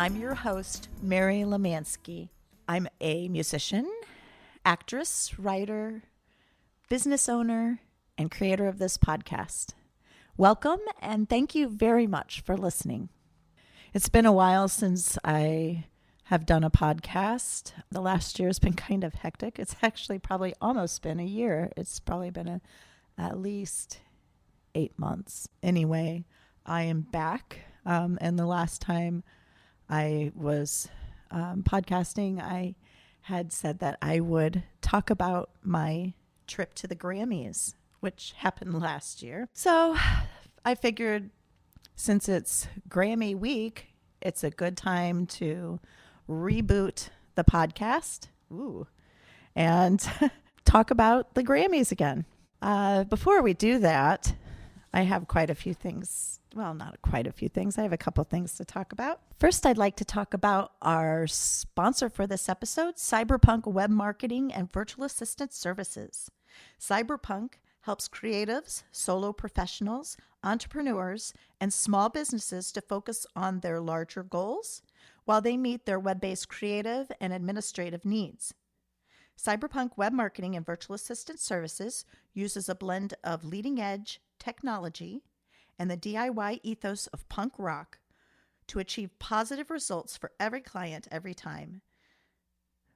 I'm your host, Mary Lemanski. I'm a musician, actress, writer, business owner, and creator of this podcast. Welcome, and thank you very much for listening. It's been a while since I have done a podcast. The last year has been kind of hectic. It's actually probably almost been a year. It's probably been at least 8 months. Anyway, I am back, and the last time I was podcasting, I had said that I would talk about my trip to the Grammys, which happened last year. So I figured since it's Grammy week, it's a good time to reboot the podcast and talk about the Grammys again. Before we do that, I have quite a few things. Well, not quite a few things. I have a couple things to talk about. First, I'd like to talk about our sponsor for this episode, Cyberpunk Web Marketing and Virtual Assistant Services. Cyberpunk helps creatives, solo professionals, entrepreneurs, and small businesses to focus on their larger goals while they meet their web-based creative and administrative needs. Cyberpunk Web Marketing and Virtual Assistant Services uses a blend of leading-edge technology and the DIY ethos of punk rock to achieve positive results for every client every time.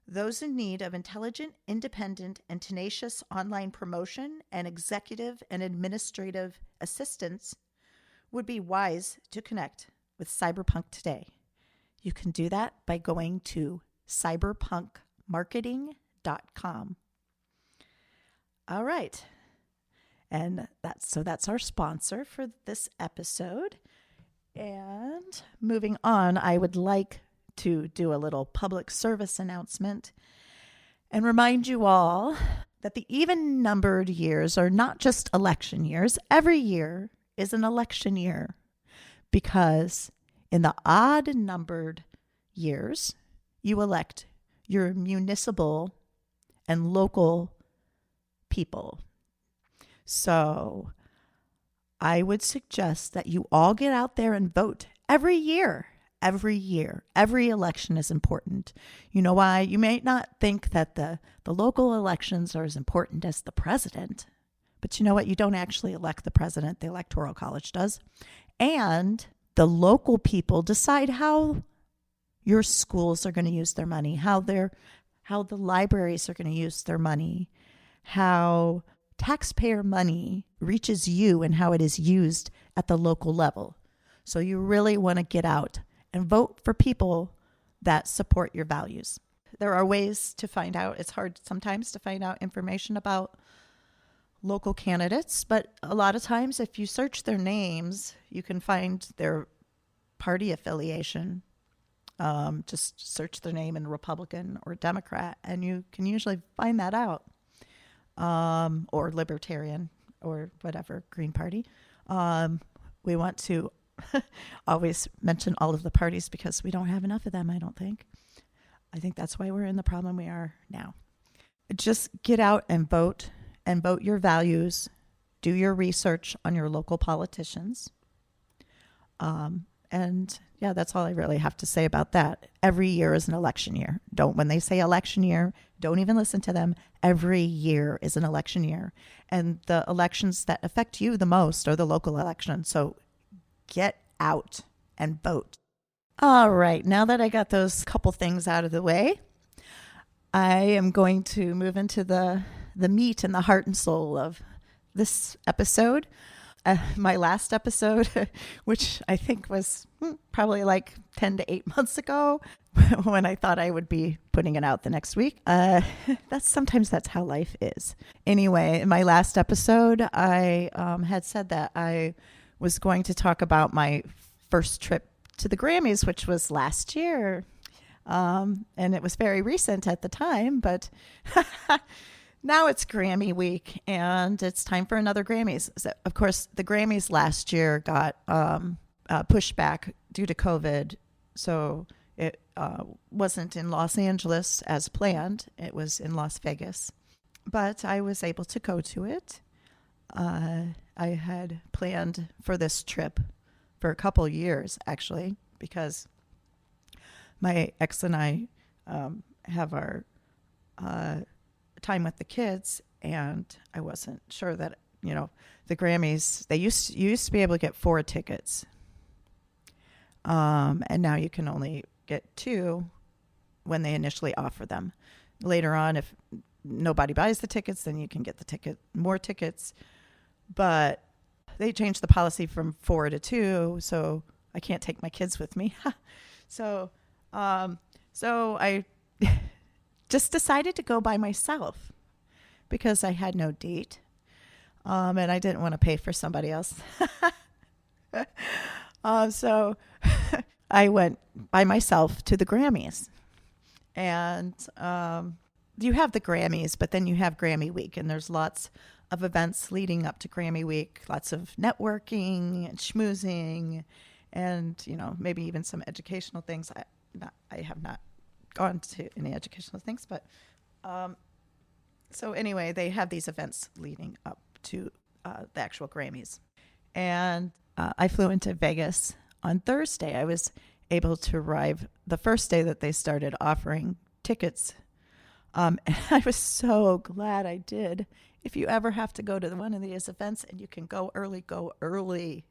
Those in need of intelligent, independent, and tenacious online promotion and executive and administrative assistance would be wise to connect with Cyberpunk today. You can do that by going to cyberpunkmarketing.com. All right. And that's our sponsor for this episode. And moving on, I would like to do a little public service announcement and remind you all that the even-numbered years are not just election years. Every year is an election year because in the odd-numbered years, you elect your municipal and local people. So I would suggest that you all get out there and vote every year. Every year. Every election is important. You know why? You may not think that the local elections are as important as the president, but you know what? You don't actually elect the president. The Electoral College does. And the local people decide how your schools are going to use their money, how the libraries are going to use their money, how taxpayer money reaches you and how it is used at the local level. So you really want to get out and vote for people that support your values. There are ways to find out. It's hard sometimes to find out information about local candidates, but a lot of times if you search their names, you can find their party affiliation. Just search their name in Republican or Democrat, and you can usually find that out. Or Libertarian or whatever, Green Party. We want to always mention all of the parties because we don't have enough of them, I don't think. I think that's why we're in the problem we are now. Just get out and vote your values. Do your research on your local politicians. And yeah, that's all I really have to say about that. Every year is an election year. When they say election year, don't even listen to them. Every year is an election year. And the elections that affect you the most are the local elections. So get out and vote. All right. Now that I got those couple things out of the way, I am going to move into the meat and the heart and soul of this episode. My last episode, which I think was probably like 10 to 8 months ago when I thought I would be putting it out the next week. Sometimes that's how life is. Anyway, in my last episode, I had said that I was going to talk about my first trip to the Grammys, which was last year. And it was very recent at the time, but now it's Grammy week and it's time for another Grammys. So, of course, the Grammys last year got pushed back due to COVID. So it wasn't in Los Angeles as planned. It was in Las Vegas. But I was able to go to it. I had planned for this trip for a couple years, actually, because my ex and I have our time with the kids, and I wasn't sure that, the Grammys, you used to be able to get 4 tickets. And now you can only get 2 when they initially offer them. Later on, if nobody buys the tickets, then you can get more tickets. But they changed the policy from 4 to 2, so I can't take my kids with me. So I just decided to go by myself because I had no date, and I didn't want to pay for somebody else. So I went by myself to the Grammys. And you have the Grammys, but then you have Grammy Week, and there's lots of events leading up to Grammy Week, lots of networking and schmoozing, and maybe even some educational things. I have not gone to any educational things, but so anyway, they have these events leading up to the actual Grammys. And I flew into Vegas on Thursday. I was able to arrive the first day that they started offering tickets. And I was so glad I did. If you ever have to go to one of these events and you can go early, go early.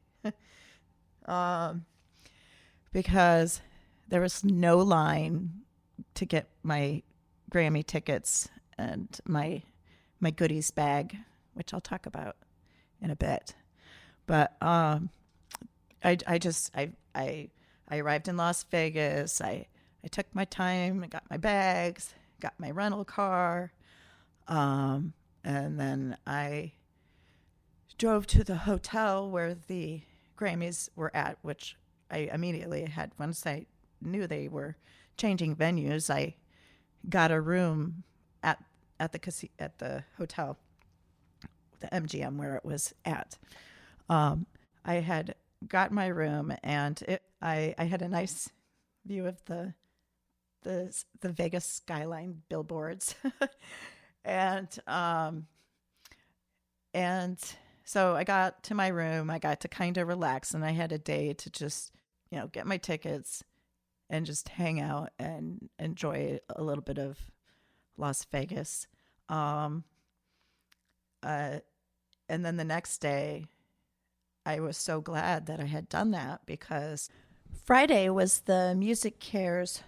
Because there was no line to get my Grammy tickets and my goodies bag, which I'll talk about in a bit. But I arrived in Las Vegas. I took my time. I got my bags, got my rental car, and then I drove to the hotel where the Grammys were at, which I immediately had. Once I knew they were changing venues, I got a room at the hotel, the MGM where it was at. I had got my room, and I had a nice view of the Vegas skyline billboards, and so I got to my room. I got to kind of relax, and I had a day to just get my tickets and just hang out and enjoy a little bit of Las Vegas. And then the next day, I was so glad that I had done that, because Friday was the Music Cares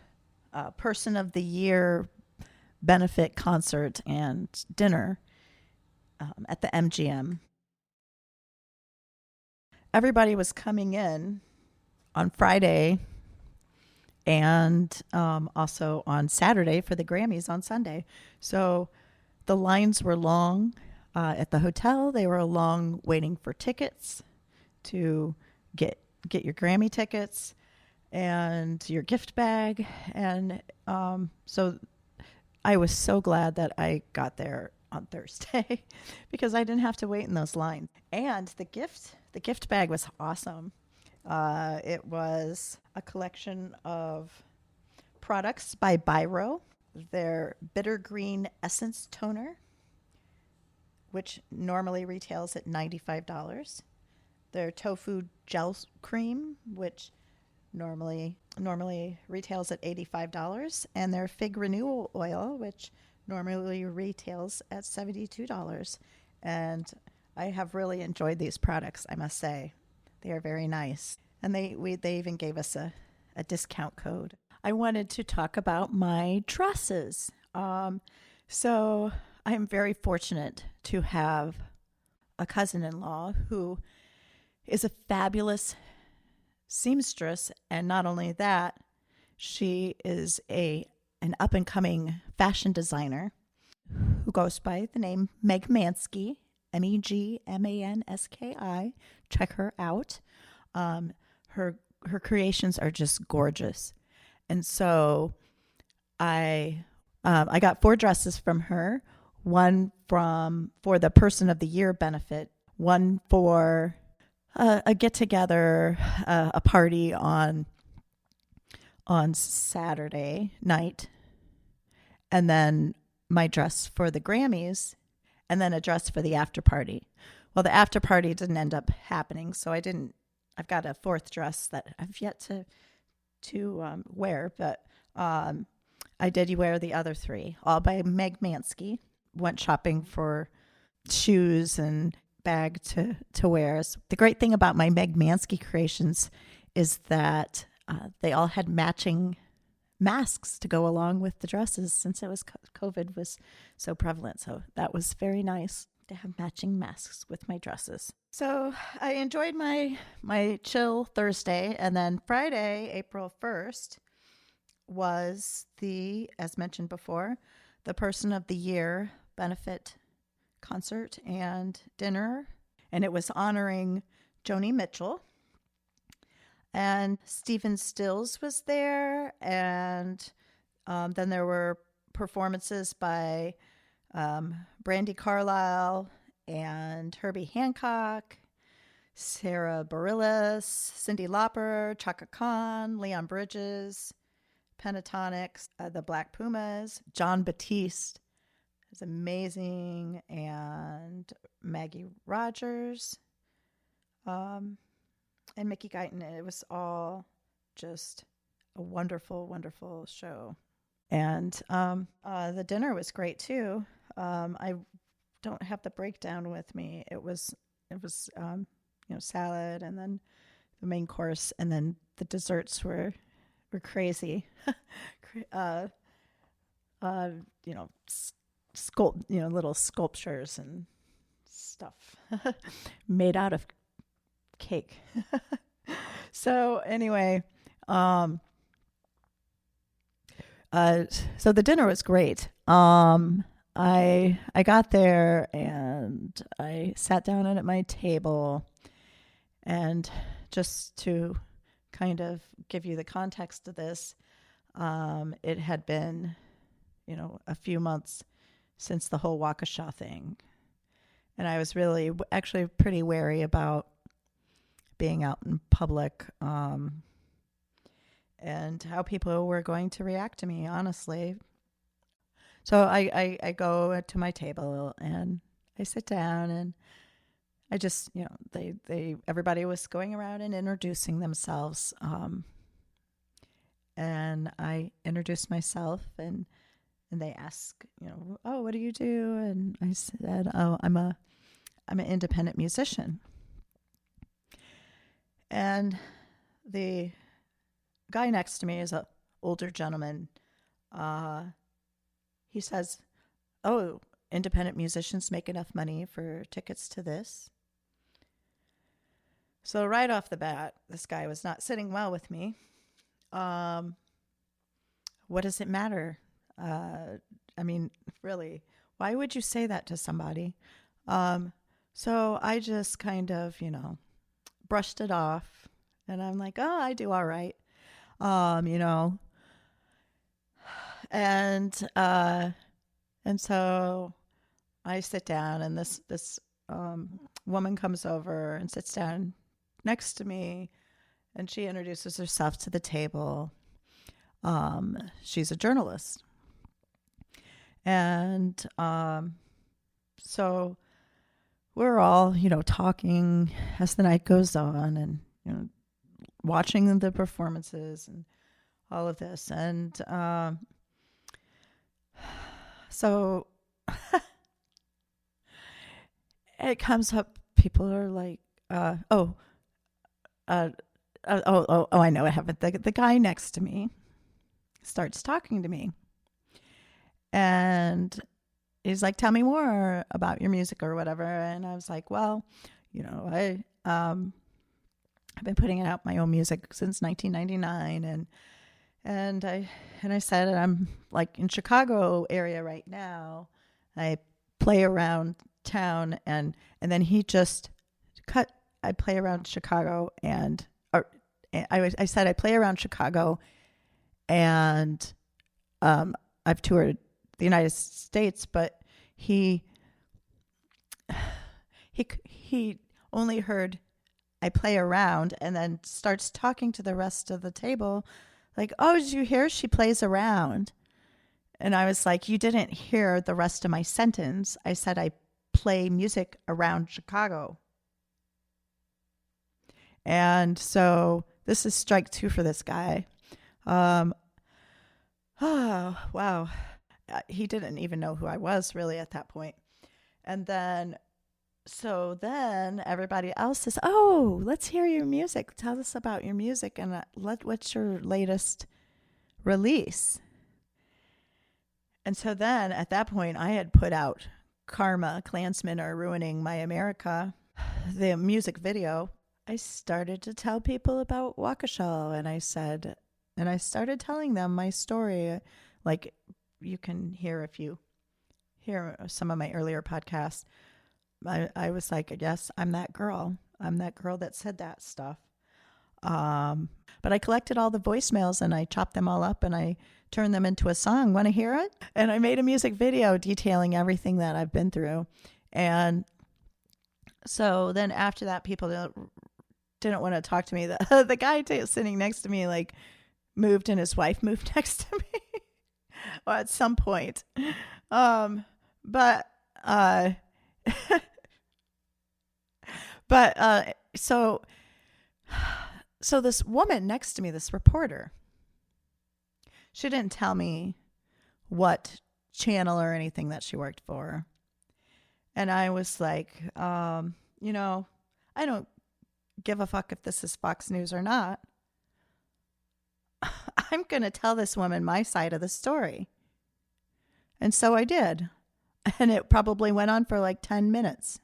Person of the Year benefit concert and dinner at the MGM. Everybody was coming in on Friday and also on Saturday for the Grammys on Sunday. So the lines were long at the hotel. They were long waiting for tickets to get your Grammy tickets and your gift bag. And so I was so glad that I got there on Thursday because I didn't have to wait in those lines. And the gift bag was awesome. It was a collection of products by Biro. Their Bitter Green Essence Toner, which normally retails at $95. Their Tofu Gel Cream, which normally retails at $85. And their Fig Renewal Oil, which normally retails at $72. And I have really enjoyed these products, I must say. They are very nice. And they even gave us a discount code. I wanted to talk about my dresses. So I'm very fortunate to have a cousin-in-law who is a fabulous seamstress. And not only that, she is an up-and-coming fashion designer who goes by the name Meg Mansky, Megmanski. Check her out. Her creations are just gorgeous. And so I got 4 dresses from her, one for the Person of the Year benefit, one for a get-together, a party on Saturday night, and then my dress for the Grammys, and then a dress for the after party. Well, the after party didn't end up happening, so I've got a 4th dress that I've yet to wear, but I Did You Wear the Other Three, all by Meg Mansky. Went shopping for shoes and bag to wear. The great thing about my Meg Mansky creations is that they all had matching masks to go along with the dresses, since it was COVID was so prevalent. So that was very nice to have matching masks with my dresses. So I enjoyed my chill Thursday, and then Friday, April 1st, was as mentioned before, the Person of the Year benefit concert and dinner, and it was honoring Joni Mitchell. And Stephen Stills was there, and then there were performances by Brandi Carlile and Herbie Hancock, Sarah Bareilles, Cyndi Lauper, Chaka Khan, Leon Bridges, Pentatonics, the Black Pumas, John Batiste is amazing, and Maggie Rogers, and Mickey Guyton. It was all just a wonderful, wonderful show. And the dinner was great too. I don't have the breakdown with me. It was salad, and then the main course, and then the desserts were crazy. Little sculptures and stuff made out of cake. So anyway, so the dinner was great. I got there and I sat down at my table, and just to kind of give you the context of this, it had been, a few months since the whole Waukesha thing. And I was really actually pretty wary about being out in public, and how people were going to react to me, honestly. So I go to my table and I sit down, and I just, everybody was going around and introducing themselves. And I introduced myself, and they ask, oh, what do you do? And I said, oh, I'm an independent musician. And the guy next to me is an older gentleman. He says, oh, independent musicians make enough money for tickets to this? So right off the bat, this guy was not sitting well with me. What does it matter? Really, why would you say that to somebody? So I just kind of, brushed it off, and I'm like, oh, I do all right. And so I sit down, and this woman comes over and sits down next to me, and she introduces herself to the table. She's a journalist. And so we're all, talking as the night goes on, and, watching the performances and all of this. And so it comes up, people are like, I know it happened. The guy next to me starts talking to me, and he's like, tell me more about your music or whatever. And I was like, well, I've been putting out my own music since 1999. And I said, I'm like in Chicago area right now. I play around town, and then he just cut. I play around Chicago, I said I play around Chicago, and I've toured the United States, but he only heard I play around, and then starts talking to the rest of the table like, oh, did you hear she plays around? And I was like, you didn't hear the rest of my sentence. I said I play music around Chicago. And so this is strike two for this guy. Oh, wow. He didn't even know who I was really at that point. And then everybody else says, "Oh, let's hear your music. Tell us about your music and what's your latest release?" And so then at that point, I had put out Karma, Klansmen Are Ruining My America, the music video. I started to tell people about Waukesha, and I started telling them my story. Like you can hear if you hear some of my earlier podcasts. I was like, yes, I'm that girl. I'm that girl that said that stuff. But I collected all the voicemails and I chopped them all up and I turned them into a song. Want to hear it? And I made a music video detailing everything that I've been through. And so then after that, people didn't want to talk to me. The guy sitting next to me like moved and his wife moved next to me well, at some point. But so this woman next to me, this reporter, she didn't tell me what channel or anything that she worked for. And I was like, I don't give a fuck if this is Fox News or not. I'm going to tell this woman my side of the story. And so I did. And it probably went on for like 10 minutes.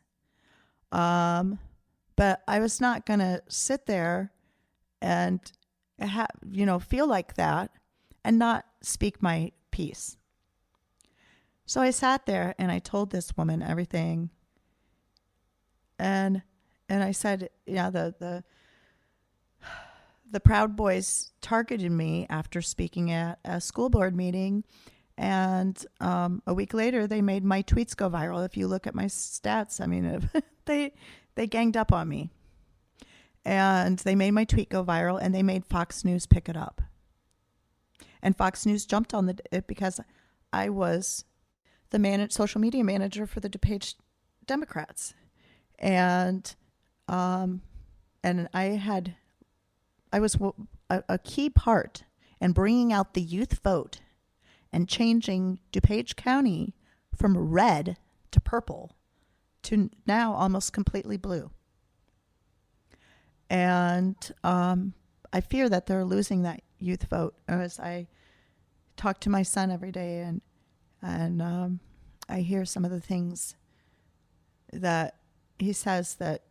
But I was not going to sit there and feel like that and not speak my piece. So I sat there and I told this woman everything. And I said, yeah, the Proud Boys targeted me after speaking at a school board meeting. And a week later, they made my tweets go viral. If you look at my stats, I mean, they ganged up on me. And they made my tweet go viral, and they made Fox News pick it up. And Fox News jumped on it because I was the social media manager for the DuPage Democrats. And I was a key part in bringing out the youth vote and changing DuPage County from red to purple to now almost completely blue. And I fear that they're losing that youth vote. As I talk to my son every day, and I hear some of the things that he says that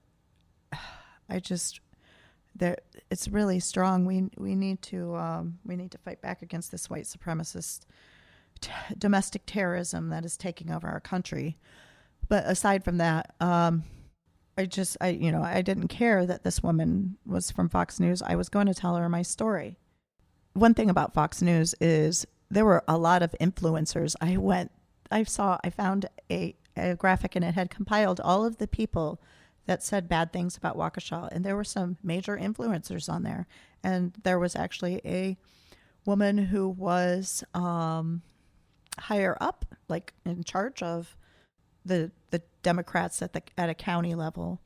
it's really strong. We need to fight back against this white supremacist domestic terrorism that is taking over our country. But aside from that, I didn't care that this woman was from Fox News. I was going to tell her my story. One thing about Fox News is there were a lot of influencers. I found a graphic and it had compiled all of the people that said bad things about Waukesha. And there were some major influencers on there. And there was actually a woman who was higher up, like in charge of the Democrats at a county level.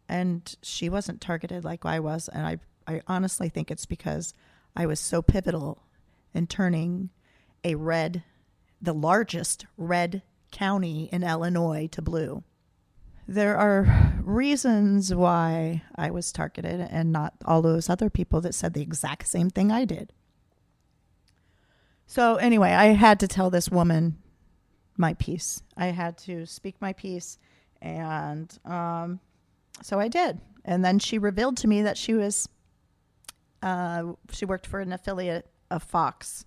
And she wasn't targeted like I was. And I honestly think it's because I was so pivotal in turning the largest red county in Illinois to blue. There are reasons why I was targeted and not all those other people that said the exact same thing I did. So anyway, I had to tell this woman my piece. I had to speak my piece. And so I did. And then she revealed to me that she worked for an affiliate of Fox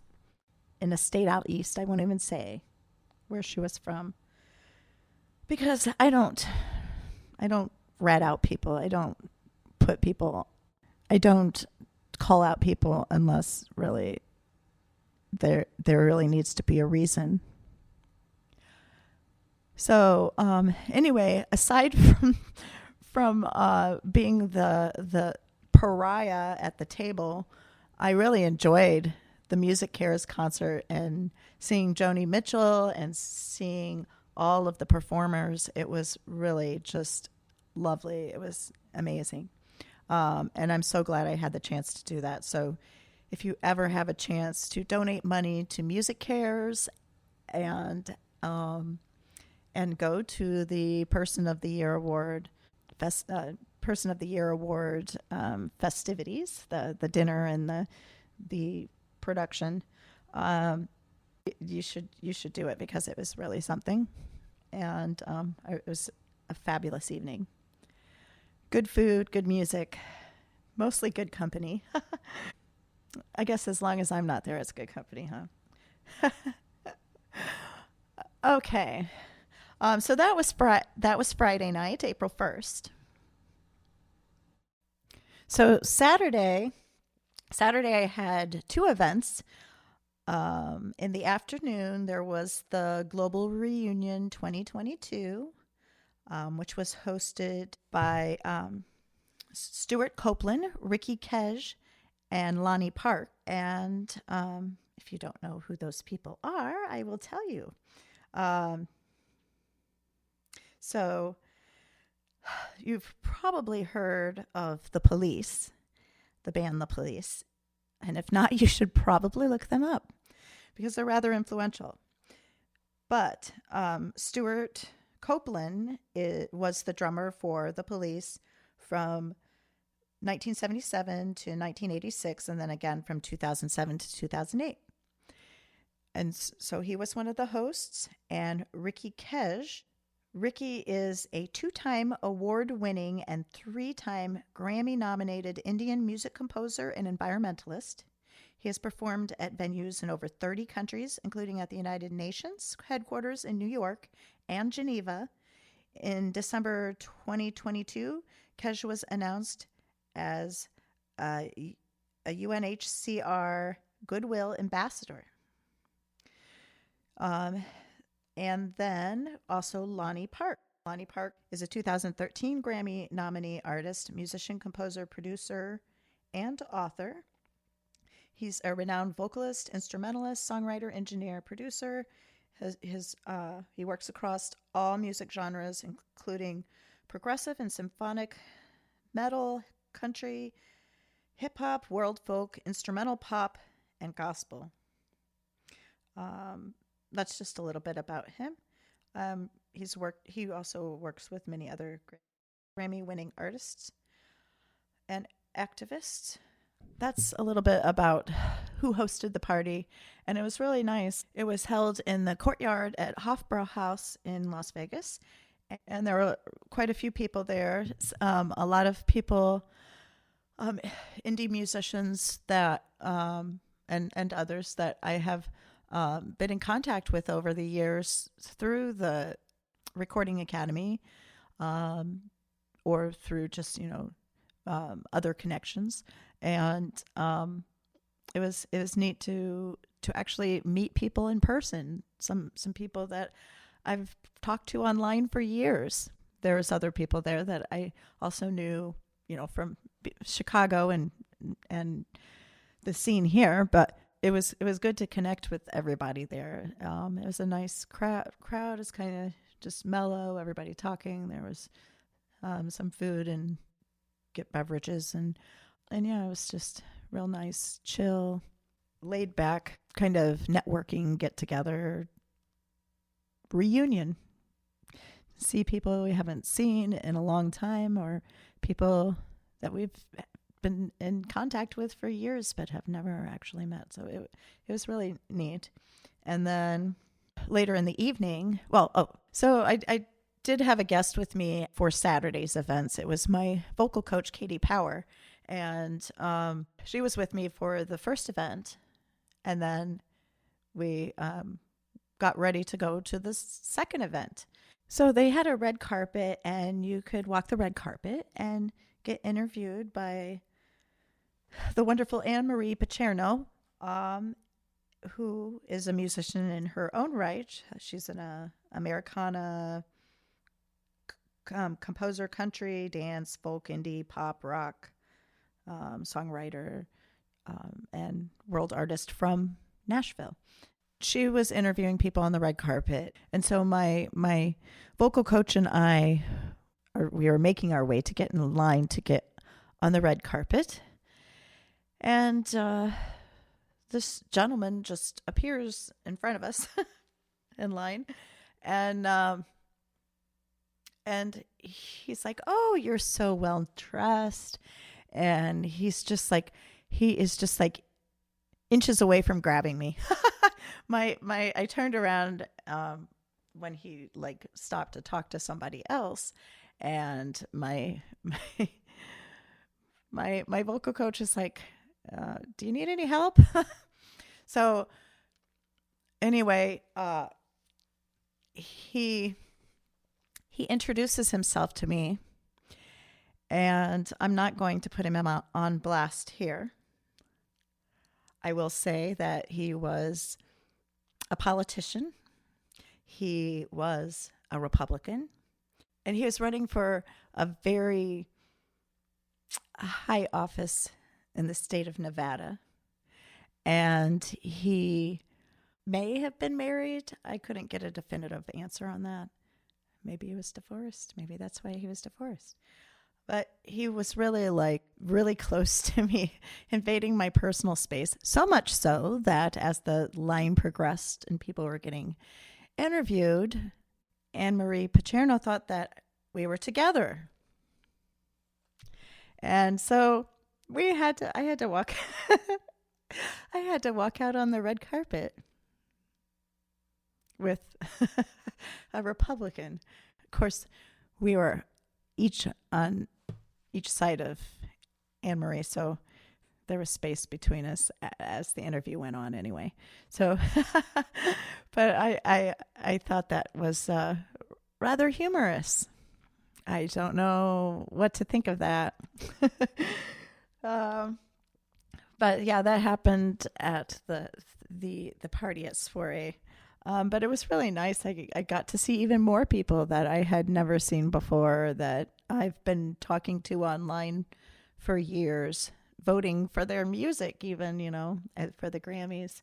in a state out east. I won't even say where she was from. Because I don't rat out people. I don't call out people unless really there really needs to be a reason. So anyway, aside from being the pariah at the table, I really enjoyed the Music Cares concert and seeing Joni Mitchell and seeing all of the performers. It was really just lovely. It was amazing. And I'm so glad I had the chance to do that. So if you ever have a chance to donate money to Music Cares and go to the Person of the Year Award festivities, the dinner and the production. You should do it because it was really something, and it was a fabulous evening. Good food, good music, mostly good company. I guess as long as I'm not there, it's good company, huh? Okay. So that was Friday night, April 1st. So Saturday I had two events. In the afternoon, there was the Global Reunion 2022, which was hosted by Stuart Copeland, Ricky Kej, and Lonnie Park. And if you don't know who those people are, I will tell you. So you've probably heard of The Police, the band The Police. And if not, you should probably look them up because they're rather influential. But Stuart Copeland was the drummer for The Police from 1977 to 1986, and then again from 2007 to 2008. And so he was one of the hosts. And Ricky Kej. Ricky is a 2-time award-winning and 3-time Grammy-nominated Indian music composer and environmentalist. He has performed at venues in over 30 countries, including at the United Nations headquarters in New York and Geneva. In December 2022, Kej was announced as a UNHCR Goodwill Ambassador. And then also Lonnie Park. Lonnie Park is a 2013 Grammy nominee artist, musician, composer, producer, and author. He's a renowned vocalist, instrumentalist, songwriter, engineer, producer. He works across all music genres, including progressive and symphonic, metal, country, hip-hop, world folk, instrumental pop, and gospel. That's just a little bit about him. He also works with many other Grammy-winning artists and activists. That's a little bit about who hosted the party, and it was really nice. It was held in the courtyard at Hofbrauhaus in Las Vegas, and there were quite a few people there. A lot of people, indie musicians that and others that I have been in contact with over the years through the Recording Academy, or through just other connections, and it was neat to actually meet people in person. Some people that I've talked to online for years. There's other people there that I also knew, from Chicago and the scene here, but it was good to connect with everybody there. It was a nice crowd. Crowd is kind of just mellow. Everybody talking. There was some food and get beverages and yeah, it was just real nice, chill, laid back kind of networking get together reunion. See people we haven't seen in a long time, or people that we've been in contact with for years but have never actually met. So it was really neat. And then later in the evening, so I did have a guest with me for Saturday's events. It was my vocal coach, Katie Power, and she was with me for the first event, and then we got ready to go to the second event. So they had a red carpet, and you could walk the red carpet and get interviewed by the wonderful Anne-Marie Pacherno, who is a musician in her own right. She's an Americana composer, country, dance, folk, indie, pop, rock, songwriter, and world artist from Nashville. She was interviewing people on the red carpet. And so my vocal coach and I, we were making our way to get in line to get on the red carpet. And this gentleman just appears in front of us in line, and he's like, "Oh, you're so well dressed," and he is just like inches away from grabbing me. I turned around when he like stopped to talk to somebody else, and my vocal coach is like, "Do you need any help?" So anyway, he introduces himself to me, and I'm not going to put him on blast here. I will say that he was a politician. He was a Republican, and he was running for a very high office in the state of Nevada. And he may have been married. I couldn't get a definitive answer on that. Maybe he was divorced. Maybe that's why he was divorced. But he was really close to me, invading my personal space. So much so that as the line progressed and people were getting interviewed, Anne-Marie Pacherno thought that we were together. And so I had to walk I had to walk out on the red carpet with a Republican. Of course, we were each on each side of Anne-Marie, so there was space between us as the interview went on anyway. So, but I thought that was rather humorous. I don't know what to think of that. But yeah, that happened at the party at Soiree. But it was really nice. I got to see even more people that I had never seen before, that I've been talking to online for years, voting for their music even, for the Grammys,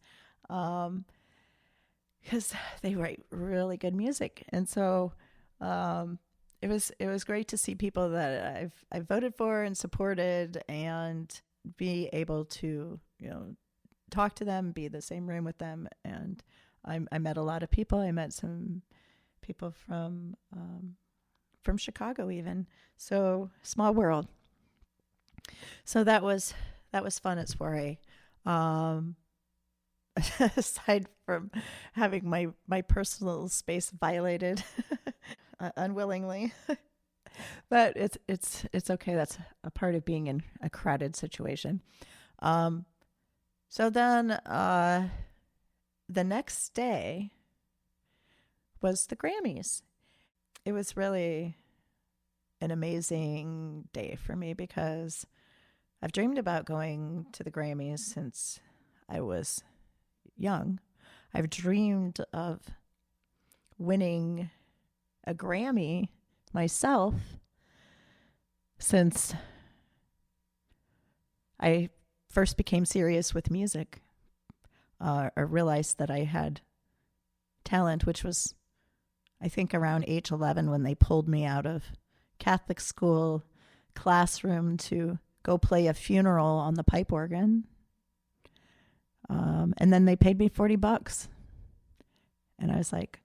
because they write really good music. And so it was great to see people that I've voted for and supported, and be able to talk to them, be in the same room with them. And I met a lot of people. I met some people from Chicago even. So small world. So that was fun at Soiree. Aside from having my personal space violated unwillingly. But it's okay. That's a part of being in a crowded situation. So then the next day was the Grammys. It was really an amazing day for me because I've dreamed about going to the Grammys since I was young. I've dreamed of winning a Grammy myself since I first became serious with music, or realized that I had talent, which was, I think, around age 11 when they pulled me out of Catholic school classroom to go play a funeral on the pipe organ. And then they paid me $40. And I was like,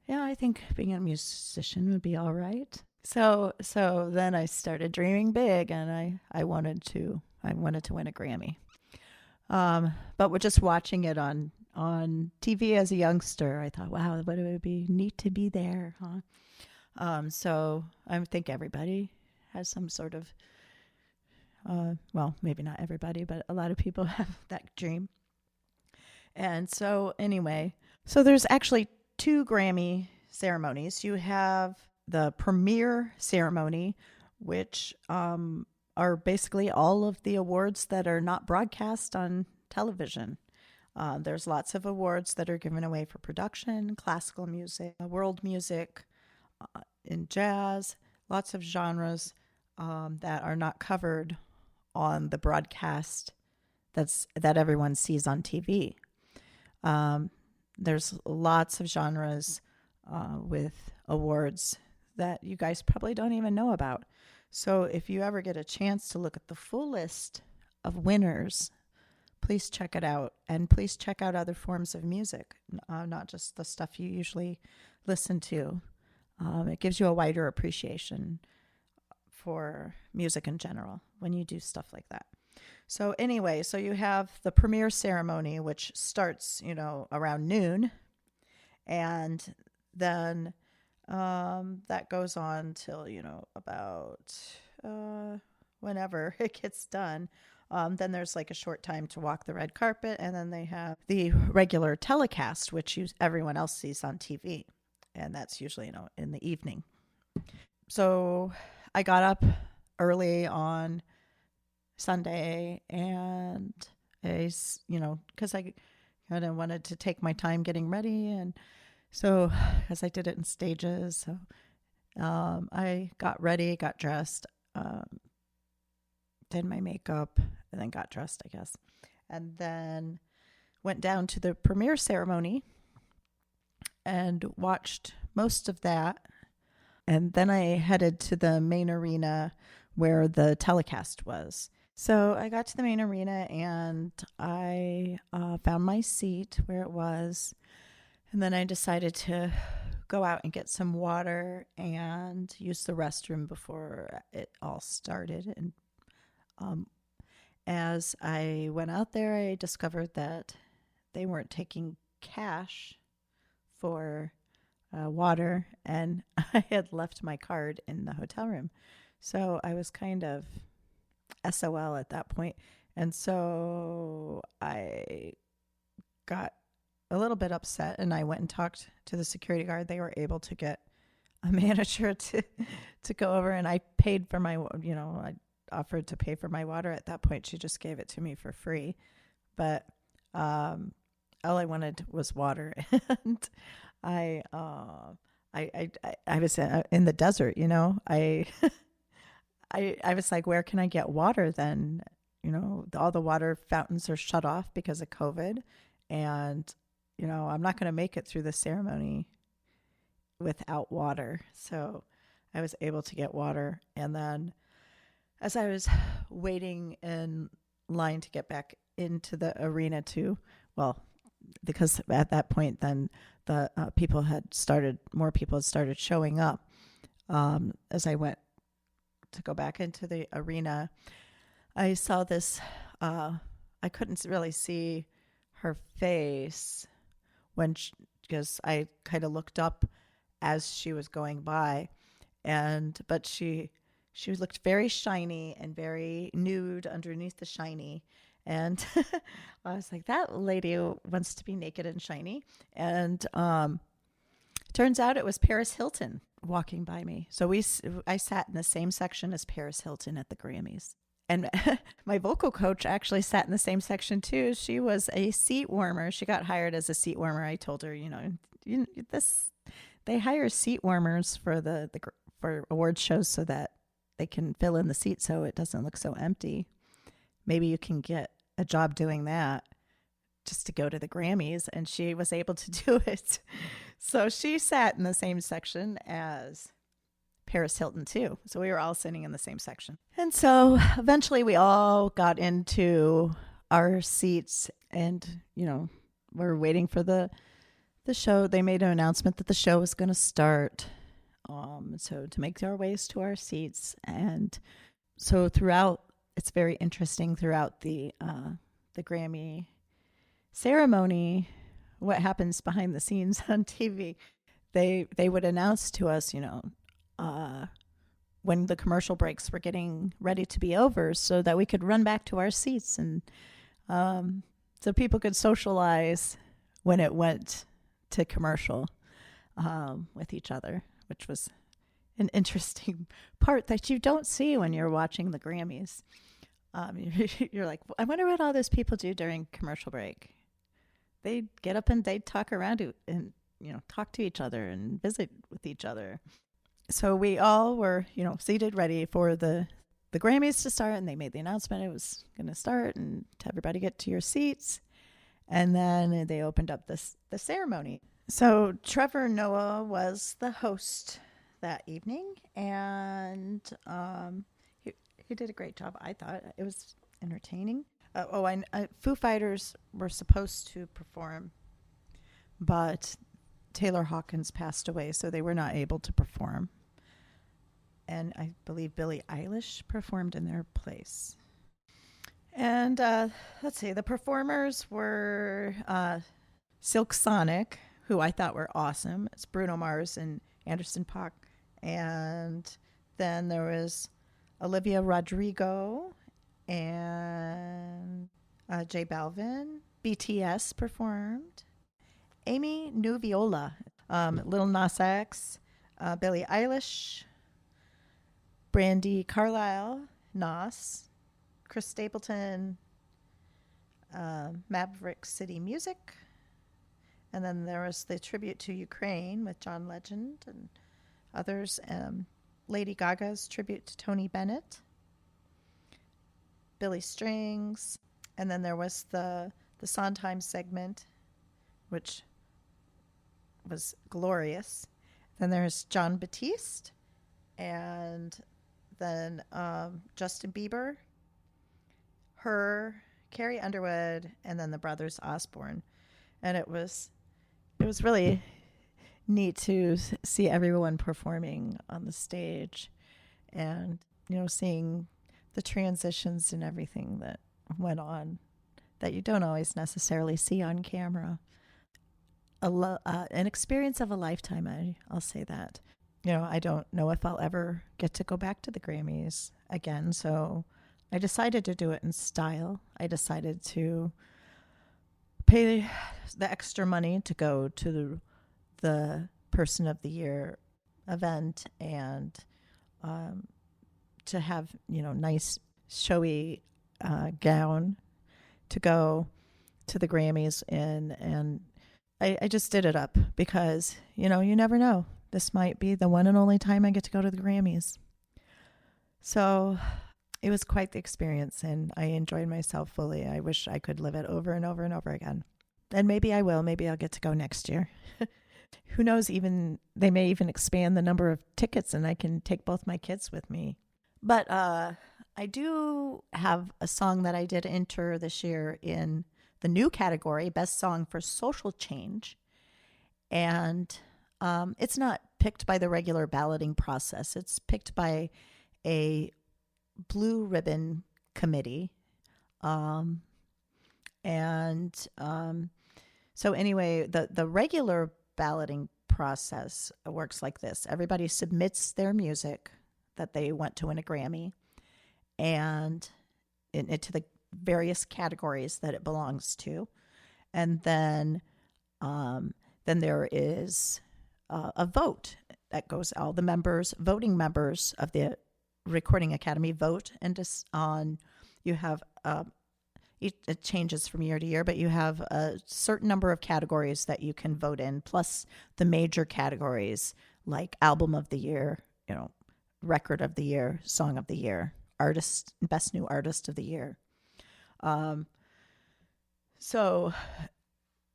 yeah, I think being a musician would be all right. So then I started dreaming big, and I wanted to win a Grammy. But with just watching it on TV as a youngster, I thought, wow, what it would be neat to be there, huh? So I think everybody has some sort of, well, maybe not everybody, but a lot of people have that dream. And so anyway, so there's actually 2 Grammy ceremonies. You have the premiere ceremony, which are basically all of the awards that are not broadcast on television. There's lots of awards that are given away for production, classical music, world music, in jazz, lots of genres that are not covered on the broadcast that everyone sees on TV. There's lots of genres with awards that you guys probably don't even know about. So if you ever get a chance to look at the full list of winners, please check it out. And please check out other forms of music, not just the stuff you usually listen to. It gives you a wider appreciation for music in general when you do stuff like that. So anyway, so you have the premiere ceremony, which starts, around noon. And then that goes on till, about whenever it gets done. Then there's like a short time to walk the red carpet. And then they have the regular telecast, which everyone else sees on TV. And that's usually, in the evening. So I got up early on Sunday and because I kind of wanted to take my time getting ready. And so, as I did it in stages, so I got ready, got dressed, did my makeup, and then got dressed, I guess. And then went down to the premiere ceremony and watched most of that. And then I headed to the main arena where the telecast was. So I got to the main arena and I found my seat where it was. And then I decided to go out and get some water and use the restroom before it all started. And as I went out there, I discovered that they weren't taking cash for water, and I had left my card in the hotel room. So I was kind of SOL at that point. And so I got a little bit upset and I went and talked to the security guard. They were able to get a manager to go over, and I paid for my, I offered to pay for my water. At that point, she just gave it to me for free. But all I wanted was water. And I was in the desert, I was like, where can I get water then? All the water fountains are shut off because of COVID. And, I'm not going to make it through the ceremony without water. So I was able to get water. And then as I was waiting in line to get back into the arena because at that point then the more people had started showing up. As I went to go back into the arena, I saw this, I couldn't really see her face because I kind of looked up as she was going by, but she looked very shiny and very nude underneath the shiny. And I was like, that lady wants to be naked and shiny. And turns out it was Paris Hilton walking by me. So I sat in the same section as Paris Hilton at the Grammys. And my vocal coach actually sat in the same section too. She was a seat warmer. She got hired as a seat warmer. I told her, they hire seat warmers for for award shows so that they can fill in the seat so it doesn't look so empty. Maybe you can get a job doing that just to go to the Grammys. And she was able to do it. So she sat in the same section as Paris Hilton too. So we were all sitting in the same section. And so eventually we all got into our seats and, we're waiting for the show. They made an announcement that the show was going to start. So to make our ways to our seats. And so it's very interesting throughout the Grammy ceremony, what happens behind the scenes on TV. They would announce to us, when the commercial breaks were getting ready to be over so that we could run back to our seats. And so people could socialize when it went to commercial with each other, which was an interesting part that you don't see when you're watching the Grammys. You're like, I wonder what all those people do during commercial break. They'd get up and they'd talk around and, talk to each other and visit with each other. So we all were, seated ready for the Grammys to start, and they made the announcement it was going to start and to everybody get to your seats. And then they opened up the ceremony. So Trevor Noah was the host that evening, and he did a great job. I thought it was entertaining. Foo Fighters were supposed to perform, but Taylor Hawkins passed away, so they were not able to perform. And I believe Billie Eilish performed in their place. And let's see, the performers were Silk Sonic, who I thought were awesome. It's Bruno Mars and Anderson .Paak. And then there was Olivia Rodrigo and J Balvin. BTS performed. Amy Nuviola, Lil Nas X, Billie Eilish, Brandy Carlisle, Nas, Chris Stapleton, Maverick City Music. And then there was the tribute to Ukraine with John Legend and others. Lady Gaga's tribute to Tony Bennett, Billy Strings. And then there was the Sondheim segment, which was glorious. Then there's John Batiste, and then Justin Bieber, her, Carrie Underwood, and then the brothers Osborne. And it was really neat to see everyone performing on the stage, and seeing the transitions and everything that went on that you don't always necessarily see on camera. An experience of a lifetime, I'll say that. I don't know if I'll ever get to go back to the Grammys again, so I decided to do it in style. I decided to pay the extra money to go to the Person of the Year event, and to have nice showy gown to go to the Grammys in, and I just did it up because you never know, this might be the one and only time I get to go to the Grammys. So it was quite the experience, and I enjoyed myself fully. I wish I could live it over and over and over again. And maybe I will. Maybe I'll get to go next year. Who knows, they may even expand the number of tickets and I can take both my kids with me. But I do have a song that I did enter this year in the new category, Best Song for Social Change. And it's not picked by the regular balloting process. It's picked by a blue ribbon committee. So anyway, the regular balloting process works like this. Everybody submits their music that they want to win a Grammy, and into the various categories that it belongs to. And then there is a vote that goes, all the voting members of the Recording Academy vote, and you have it changes from year to year, but you have a certain number of categories that you can vote in, plus the major categories like Album of the Year, Record of the Year, Song of the Year, Artist, Best New Artist of the Year. So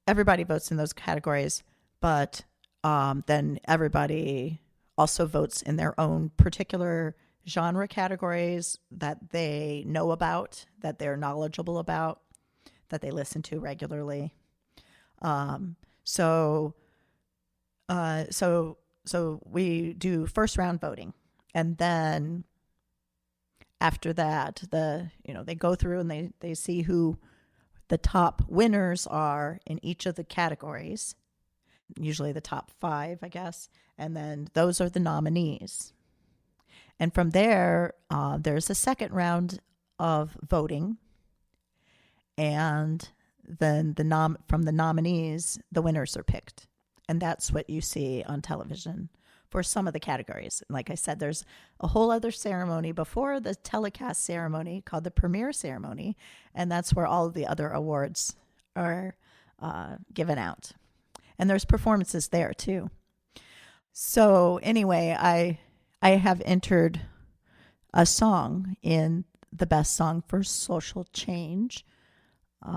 everybody votes in those categories, but then everybody also votes in their own particular genre categories that they know about, that they're knowledgeable about, that they listen to regularly. So we do first round voting, and then after that, they go through and they see who the top winners are in each of the categories, usually the top 5, I guess, and then those are the nominees. And from there, there's a second round of voting, and then from the nominees, the winners are picked. And that's what you see on television for some of the categories. Like I said, there's a whole other ceremony before the telecast ceremony called the premiere ceremony, and that's where all of the other awards are given out. And there's performances there too. So anyway, I have entered a song in the Best Song for Social Change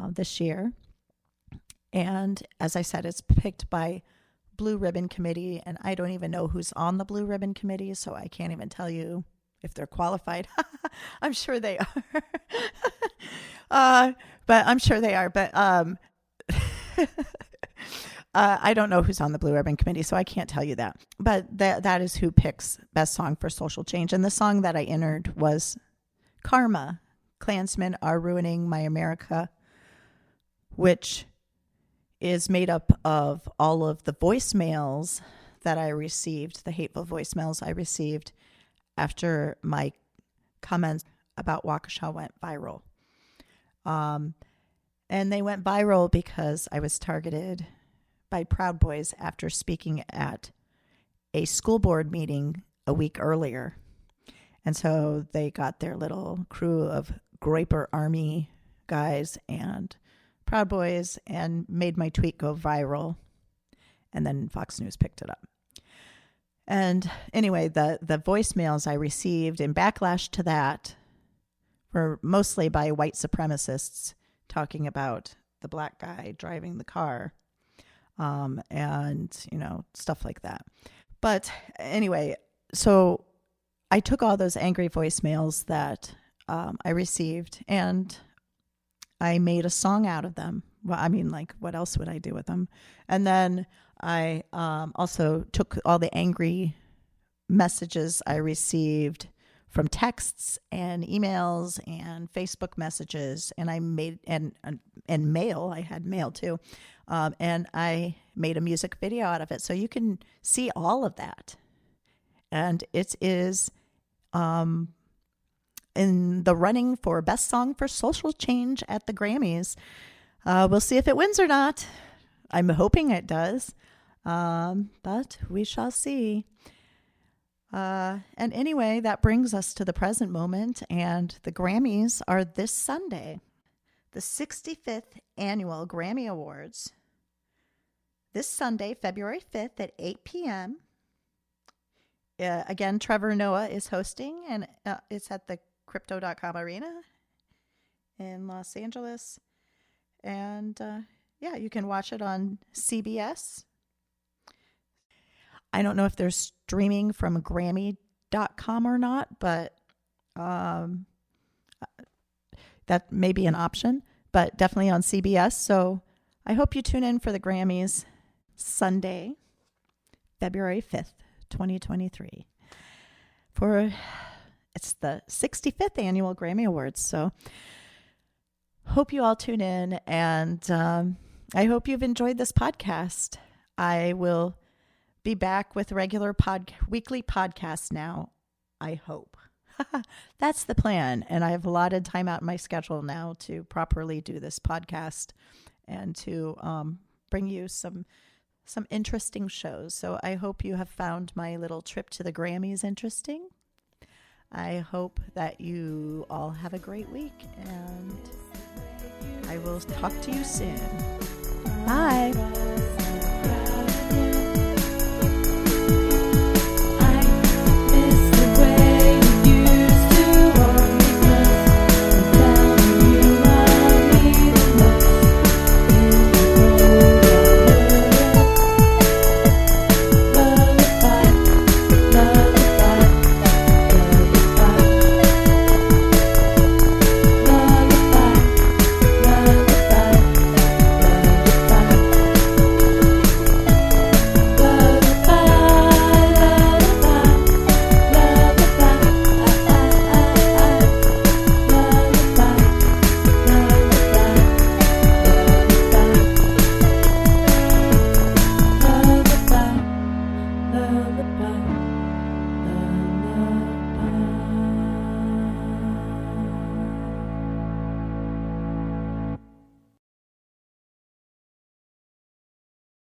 this year. And as I said, it's picked by Blue Ribbon Committee, and I don't even know who's on the Blue Ribbon Committee, so I can't even tell you if they're qualified. I'm sure they are. But I'm sure they are. But I don't know who's on the Blue Ribbon Committee, so I can't tell you that. But that is who picks Best Song for Social Change. And the song that I entered was Karma, Klansmen Are Ruining My America, which is made up of all of the voicemails that I received, the hateful voicemails I received after my comments about Waukesha went viral. And they went viral because I was targeted by Proud Boys after speaking at a school board meeting a week earlier. And so they got their little crew of Graper Army guys and Proud Boys and made my tweet go viral. And then Fox News picked it up. And anyway, the voicemails I received in backlash to that were mostly by white supremacists talking about the black guy driving the car, and, stuff like that. But anyway, so I took all those angry voicemails that I received and I made a song out of them. Well, I mean, like, what else would I do with them? And then I also took all the angry messages I received from texts and emails and Facebook messages, and I made and mail. I had mail too, and I made a music video out of it, so you can see all of that. And it is in the running for Best Song for Social Change at the Grammys. We'll see if it wins or not. I'm hoping it does, but we shall see. And anyway, that brings us to the present moment, and the Grammys are this Sunday, the 65th Annual Grammy Awards. This Sunday, February 5th at 8 p.m. Again, Trevor Noah is hosting, and it's at the Crypto.com Arena in Los Angeles. And you can watch it on CBS. I don't know if they're streaming from Grammy.com or not, but that may be an option, but definitely on CBS. So I hope you tune in for the Grammys Sunday, February 5th, 2023. It's the 65th Annual Grammy Awards. So hope you all tune in, and I hope you've enjoyed this podcast. I will be back with regular weekly podcasts now, I hope. That's the plan. And I have allotted time out in my schedule now to properly do this podcast and to bring you some interesting shows. So I hope you have found my little trip to the Grammys interesting. I hope that you all have a great week, and I will talk to you soon. Bye.